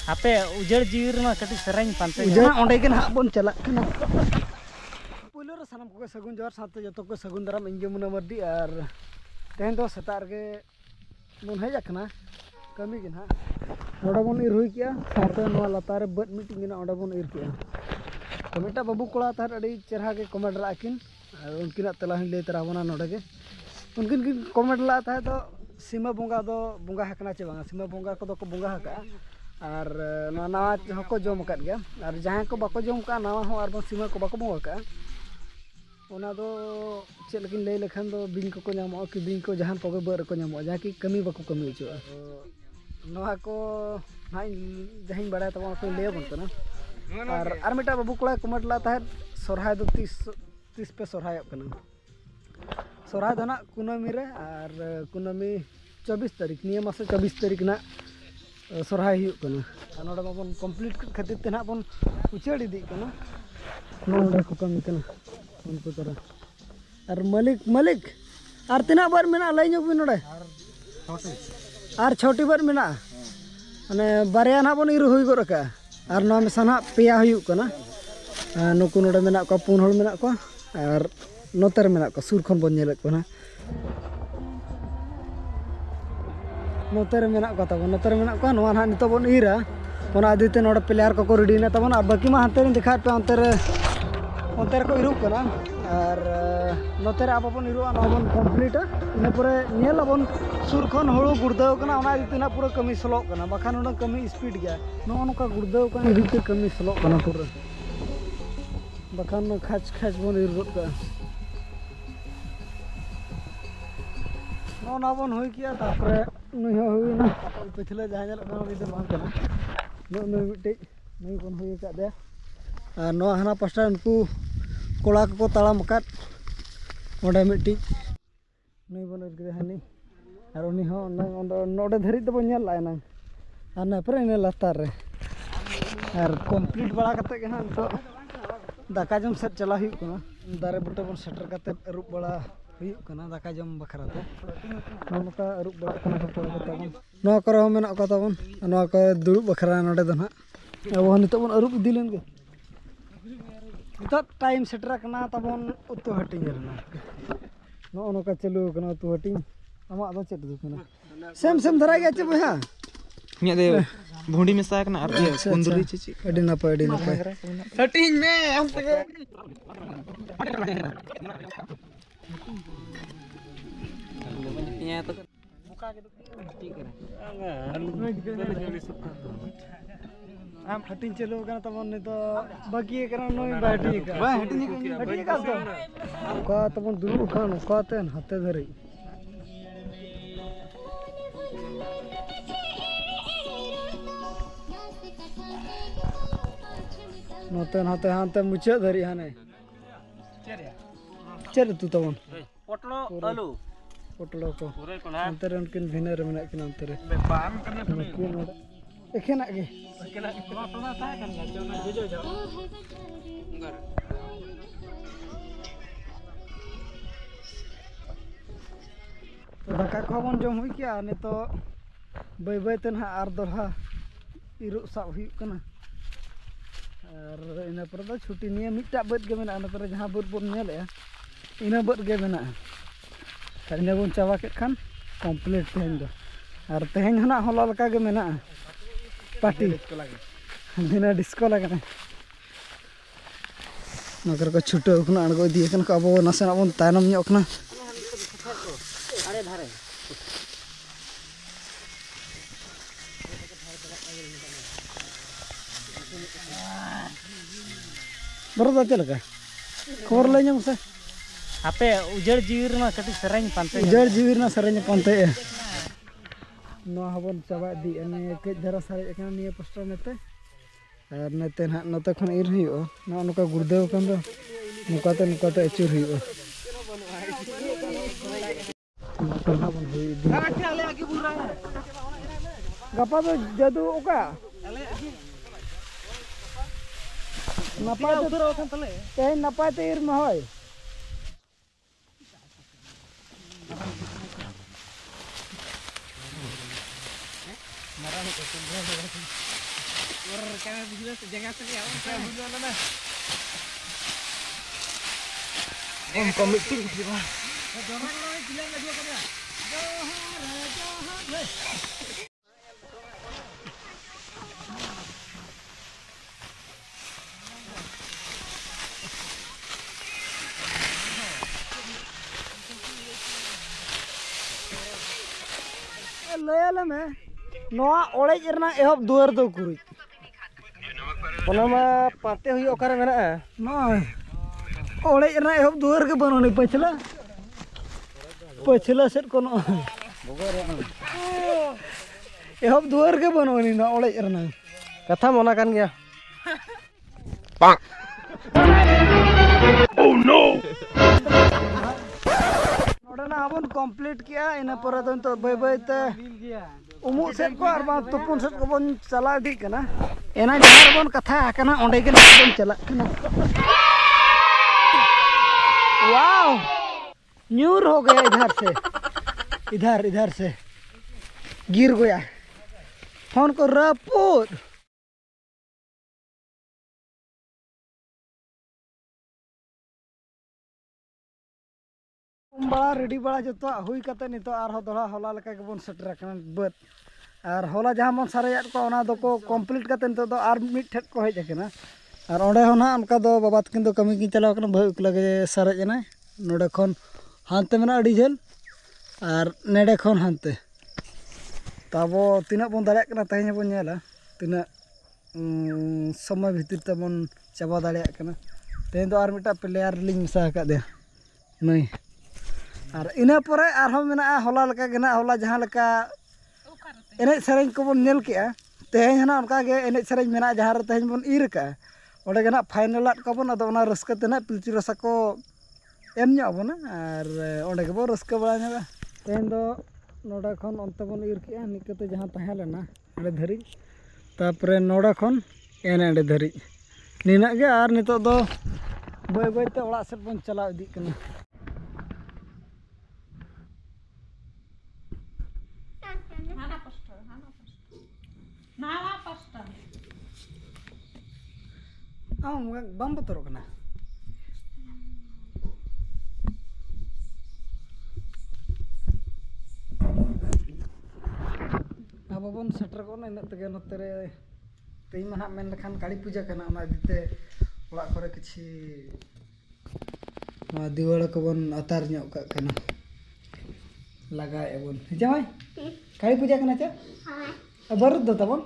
Ape ujar jiwir mah kati serang pantai. Ujar onde kan hak bon chalak kana. Pulo ra sanam ko sagun jawar sate joto ko sagun daram inge muna mardi ar tehen do setar ge mun heja kana kami gin ha. Oda bon ir hui kiya sate no latare bad meeting gina oda bon ir kiya. Komita babu kola tar adi cerha ge comment ra akin ar unkina tela hin le tara bona node ge. Unkin comment la ta to sima bunga do bunga hakna che banga sima bunga ko do ko bunga haka. Ar nawa hoko jom kat gya ar jahan ko bako jom ka nawa ho ar bang sima ko bako bunga ka ona do chet lekin lei lekhan do bing ko nyamo ki bing ko jahan poge ber ko nyamo ja ki kami bako kami chu nawa ko nain jahin bada to ko le bon kana ar mita babu kola kumat la ta sorhay do 30 pe sorhay kana sorhay do na kunami re ar kunami 24 tarik niya masa 24 tarik na sorhay hiuk kana anoda mabon complete khatir te na bon uchadi di kana noda ko kami kana unko tara ar malik ar tina bar mena lai nyok bin noda ar choti bar mena ane barya na bon iru hui go raka ar no me sana peya hiuk kana nuku noda mena ko pun hol mena ko ar noter mena ko sur khon bon nyelek kana noter mena ko tabon noter mena ko no han nito bon ira ona adite noda player ko ready na tabon abaki ma hanter dikhai pe onter ko iru kana ar noter abon iru an abon complete ina pore nyel abon sur khon holu gurdau kana ona adite na pura kami slok kana bakhan ona kami speed gya no onoka gurdau kana adite kami slok kana pura bakhan no khach bon iru ka no bon hoi kiya tapre nui hui na pichhle jahan jal kana bide bang kana no mite nui kon hui ka de no hana pasta unku kola ko talam kat onde miti nui bon irgre hani ar uni ho node dhari do nyal la nang ana pre ne latar re ar complete bala kate ge han to daka jom set chala hu kana dare bute bon setter kate rup bala hu kana daka jom bakhra te noka rup bala kana ko kata bon no karo mena ko tabon no ko durub bakhra node do na abo nito bon rup dilen ge nito time setter kana tabon utu hating rena no no ka chalu kana utu hating ama do chet du kana sem dhara ge che boya nya de bhundi mesa kana ar kunduri chichi adi napai hating me am te nya to muka ke ठीक है am hating chelo kana tabon ne to bagi kana noi bati ka ba hating ka to ka tabon duru khan ka ten hatte dhari noten hate hante muche dhari hane cher tu tabon Potlo alu. potlo ko antar unkin bhiner mena kin antar bam kan ekena ge Ekena pernah saya kan jojo daka ko bon jom hui kya ne to bai ten ha ar dorha iru sab hui kana ar ina par da chuti niya mitta bad ge mena na par jaha bad bon nyel ya ina bad ge mena tarne bon chawa ke khan complete ten do ar tehen hana holal ka ge mena party dina disco lagana नगर को छुटो खना अणगो दिए कन को अब नसेना बन तायनम ᱧᱚᱜ कना अरे धारे बरोदा चलका खबर ले ᱧᱟᱢ से ape ujar jiwir mah kati serang pantai उजड़ जीवीर ना सरने पंते नो हबन चाबा दी अने के धरा सारे एकना निये पोस्टर नेते और नेते ना नते खन इर हियो ना नका गुर्देव कन दो नुकाते अचुर हियो गपा तो जदू ओका नपाय उधर ओखन तले ते नपाय ते इर में होय लयाले में नोआ ओड़ेज रना एहब दुआर दो कुरुई ओनामा पाते हुई ओकारे मेना नोय ओड़ेज रना एहब दुआर के बनोनी पछला सेट कोनो एहब दुआर के बनोनी ना ओड़ेज रना कथा मोना कान गया ओह नो नोडना अपन कंप्लीट किया इन पर तो बाय बाय ते उमुक सेट को और बा तुपुन सेट को बन चला दी कना एना जहार बन कथा कना ओंडे के बन चला कना वाओ न्यूर हो गया इधर से गिर गया फोन को रपूद बड़ा रेडी बड़ा जो हुई कते नितो आर दोड़ा होला लेका के बन सेटर कना बद और होला जहां मन सारे को ओना दो को कंप्लीट कते नितो दो आर मिट ठेट को हेज कना और ओंडे हो ना उनका दो बाबा तकिन दो कमी की चलाव कना भाई उकला के सारे जना नोडे खन हानते मेना अडी झेल और नेडे खन हानते तबो तिना बन दाड़े कना तहें बन नेला तिना समय भीतर ते बन चाबा दाड़े कना तहें दो आर मिटा प्लेयर लिंग मिसा का दे नहीं और इना परे आरहम मेना होला लका गेना होला जहां लका एने सेरेंज को बन नेल केआ तेहें ना उनका गे एने सेरेंज मेना जहां रे तेहें बन इर का ओडे गेना फाइनल को बन अदो ओना रस्का तेना पिलचु रसा को एम ᱧᱚᱜ ᱵᱚᱱᱟ ᱟᱨ ᱚᱸᱰᱮ ᱜᱮᱵᱚ ᱨᱟᱹᱥᱠᱟᱹ ᱵᱟᱲᱟ ᱧᱚᱜᱟ ᱛᱮᱦᱮᱧ ᱫᱚ ᱱᱚᱰᱮ ᱠᱷᱚᱱ ᱚᱱᱛᱮ ᱵᱚᱱ ᱤᱨ ᱠᱮᱜᱼᱟ ᱱᱤᱠᱟᱹᱛᱮ ᱡᱟᱦᱟᱸ ᱛᱟᱦᱮᱸ ᱞᱮᱱᱟ ᱚᱸᱰᱮ ᱫᱷᱟᱹᱨᱤᱡ ᱛᱟᱨᱯᱚᱨᱮ ᱱᱚᱰᱮ ᱠᱷᱚᱱ ᱮᱸᱰᱮ ᱫᱷᱟᱹᱨᱤᱡ ᱱᱤᱱᱟᱹᱜ ᱜᱮ ᱟᱨ ᱱᱤᱛᱚᱜ ᱫᱚ ᱵᱟᱹᱭ ᱵᱟᱹᱭᱛᱮ ᱚᱲᱟᱜ ᱥᱮᱫ ᱵᱚᱱ ᱪᱟᱞᱟᱣ ᱤᱫᱤᱜ ᱠᱟᱱᱟ ᱵᱟᱢ ᱵᱚᱛᱚᱨᱚᱜ ᱠᱟᱱᱟ अब बन सेटर को इन तक नोते तेज मा मेन लेखान काली पूजा करना इदीते ओड़ा करे किछि दिवाड़ा को बन अतार ᱧᱚᱜ का करना लगा एबन जाय काली पूजा करना चे हां बरद दो तबन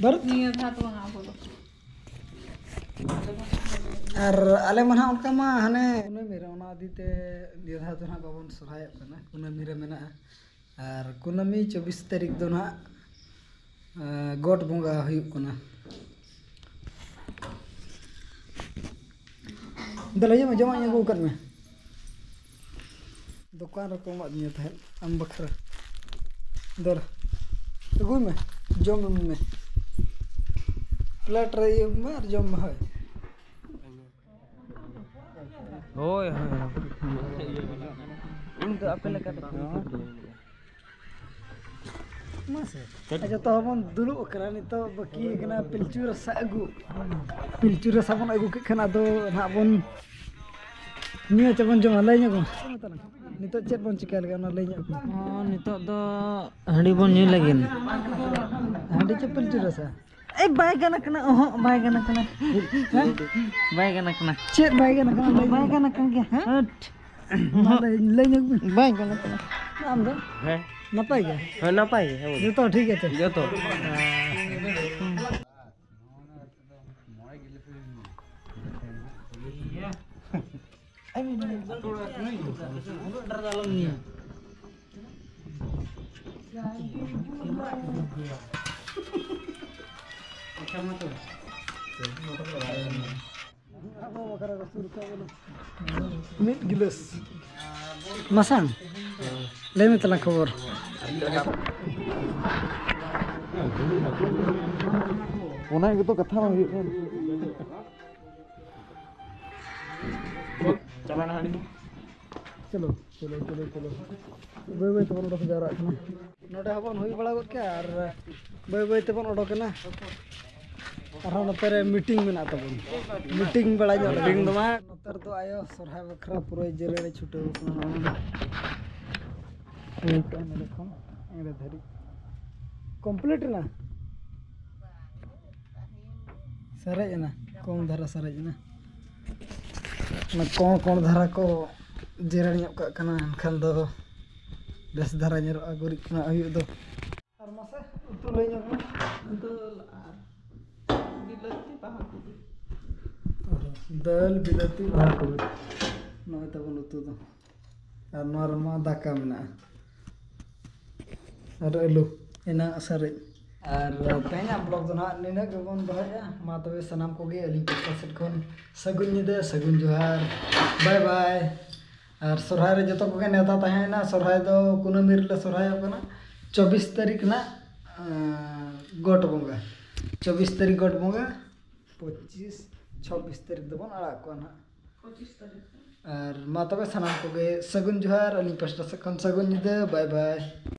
बरद निया था तो ना बोलो और आले मन उनका मा हने उन मेरे ओना आदीते निया था तो ना बाबन सराय करना उन मेरे मेना और कुनामी 24 तारीख दो ना गोट बंगा हुई कुना दलैया में जमा ये कर में दुकान रको मा दिया था हम बखरा दर गु में जम में प्लेट रही में और जम है ओए उनका अपने लगा अच्छा तो हम दुलु करा नि तो बाकी कना पिलचू रसा बन अगु के खाना दो ना बन निया चबन जमा लय ᱧᱚᱜ नितो चेत बन चिका लगा ना लय ᱧᱚᱜ नितो दो हंडी बन ᱧᱩ लगिन हंडी चे पिलचू रसा ए बाय गना कना ओह बाय गना कना चेत बाय गना कना के हट लय ᱧᱚᱜ बाय गना कना नाम दो है नपाई गया है ना पाई है ये तो ठीक है ये तो मिट गिलास masang leme telah khobor ओना तो कथा मा हुई चला ना हाड़ी चलो चलो चलो चलो बाय बाय तबन उडक जारा कना नोडे हबन हुई बड़ा गद के और बाय बाय तबन उडकना और नतरे मीटिंग में तबन मीटिंग बड़ा जो मीटिंग दमा नतर तो आयो सरहाय बखरा पूरा जेरे छुटे कना एक टाइम देखो एरे धरी कंप्लीट ना सरेज ना कौन धारा सरेज ना कौन धारा को जेरा एनखान दो बेस धारा नेरोआ गुरिज ना हुई दो और मासे उतु लई ᱧᱚᱜ दाल बिलाती बाहा को नय तबन उतु दो और नरमा दाका मेना और आलू एना सरेज और तेना ब्लॉग दो ना निना गबन दहया मा तबे सनाम कोगे अली पक्का सेट खन सगुन निदे सगुन जोहार बाय बाय और सोरहाय रे जतो कोगे नेता तहेना सोरहाय दो कुनामी रे सोरहाय कना 24 तारीख ना गोट बंगा 24 तारीख गोट बंगा 25 26 तारीख दबन आड़ा को ना 25 तारीख और मा तबे सनाम कोगे सगुन जोहार अली पक्का सेट खन सगुन निदे बाय बाय।